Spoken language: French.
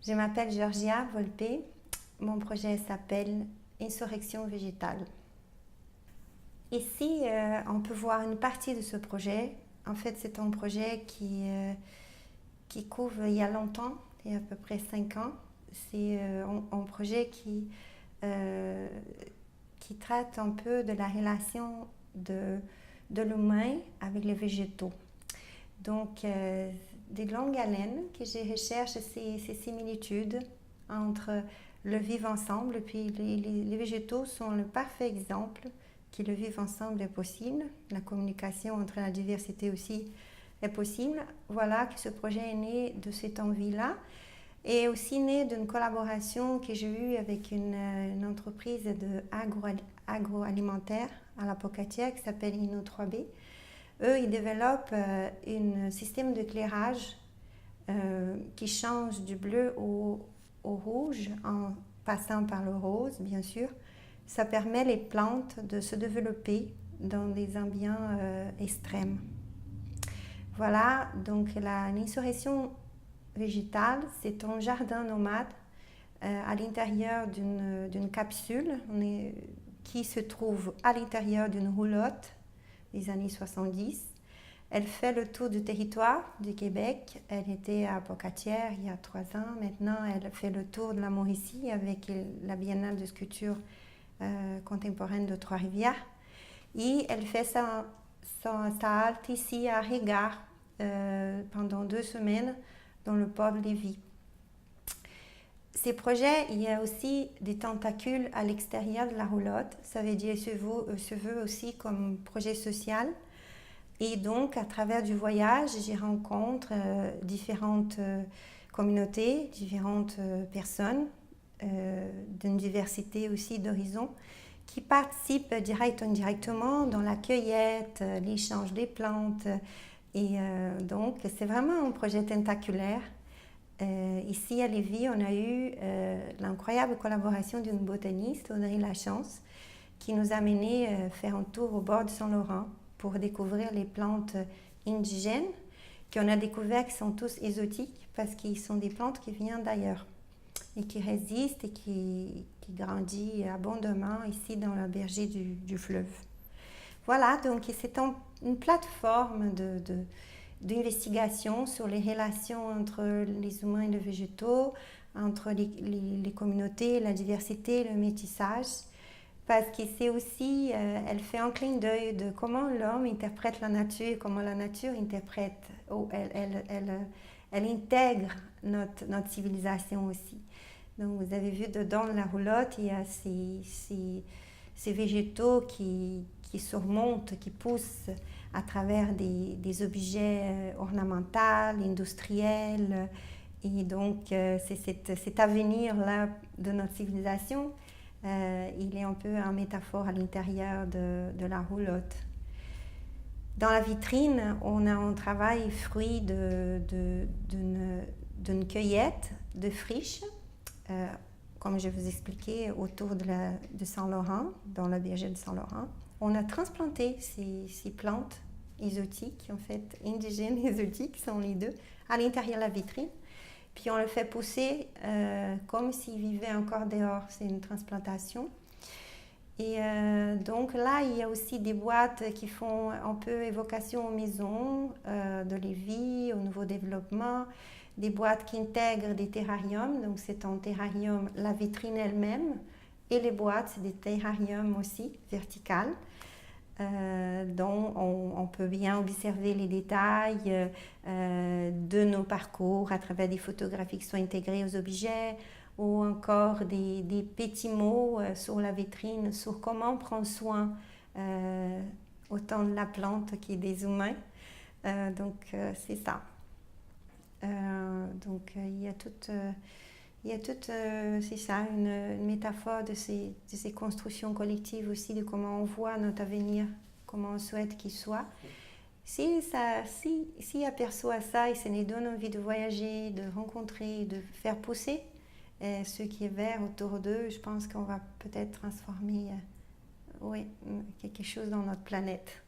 Je m'appelle Georgia Volpe. Mon projet s'appelle Insurrection végétale. Ici, on peut voir une partie de ce projet. En fait, c'est un projet qui couvre il y a longtemps, il y a à peu près 5 ans. C'est un projet qui traite un peu de la relation de l'humain avec les végétaux. Donc, des longues haleines que je recherche ces similitudes entre le vivre ensemble, puis les végétaux sont le parfait exemple que le vivre ensemble est possible. La communication entre la diversité aussi est possible. Voilà que ce projet est né de cette envie-là et aussi né d'une collaboration que j'ai eue avec une entreprise agroalimentaire à la Pocatière qui s'appelle Inno 3B. Eux, ils développent un système d'éclairage qui change du bleu au rouge en passant par le rose, bien sûr. Ça permet les plantes de se développer dans des ambiants extrêmes. Voilà, donc l'insurrection végétale, c'est un jardin nomade à l'intérieur d'une capsule qui se trouve à l'intérieur d'une roulotte des années 70. Elle fait le tour du territoire du Québec. Elle était à Pocatière il y a 3 ans. Maintenant, elle fait le tour de la Mauricie avec la Biennale de sculpture contemporaine de Trois-Rivières. Et elle fait sa halte ici à Régard pendant 2 semaines dans le port de Lévis. Ces projets, il y a aussi des tentacules à l'extérieur de la roulotte. Ça veut dire se veut aussi comme projet social. Et donc, à travers du voyage, j'y rencontre différentes communautés, différentes personnes d'une diversité aussi d'horizons qui participent direct ou indirectement dans la cueillette, l'échange des plantes. Et donc, c'est vraiment un projet tentaculaire. Ici à Lévis, on a eu l'incroyable collaboration d'une botaniste, Audrey Lachance, qui nous a menés faire un tour au bord du Saint-Laurent pour découvrir les plantes indigènes qu'on a découvert qui sont tous exotiques parce qu'ils sont des plantes qui viennent d'ailleurs et qui résistent et qui grandissent abondamment ici dans la berger du fleuve. Voilà, donc c'est une plateforme d'investigation sur les relations entre les humains et les végétaux, entre les communautés, la diversité, le métissage, parce que c'est aussi, elle fait un clin d'œil de comment l'homme interprète la nature, comment la nature interprète, elle intègre notre civilisation aussi. Donc vous avez vu dedans la roulotte, il y a ces végétaux qui surmontent, qui poussent à travers des objets ornementaux, industriels. Et donc, c'est cet avenir-là de notre civilisation, il est un peu en métaphore à l'intérieur de la roulotte. Dans la vitrine, on a un travail fruit d'une cueillette de friches, comme je vous expliquais, autour de Saint-Laurent, dans la berger de Saint-Laurent. On a transplanté ces plantes exotiques, en fait, indigènes et exotiques, sont les deux, à l'intérieur de la vitrine. Puis on le fait pousser comme s'il vivait encore dehors. C'est une transplantation. Et donc là, il y a aussi des boîtes qui font un peu évocation aux maisons de Lévis, au nouveau développement. Des boîtes qui intègrent des terrariums. Donc c'est un terrarium, la vitrine elle-même. Et les boîtes, c'est des terrariums aussi, verticales. Dont on peut bien observer les détails de nos parcours à travers des photographies qui sont intégrées aux objets ou encore des petits mots sur la vitrine sur comment prendre soin autant de la plante que des humains. Donc c'est ça. Donc il y a toute... c'est ça, une métaphore de ces constructions collectives aussi, de comment on voit notre avenir, comment on souhaite qu'il soit. S'ils aperçoivent ça et ça nous donne envie de voyager, de rencontrer, de faire pousser ce qui est vert autour d'eux, je pense qu'on va peut-être transformer quelque chose dans notre planète.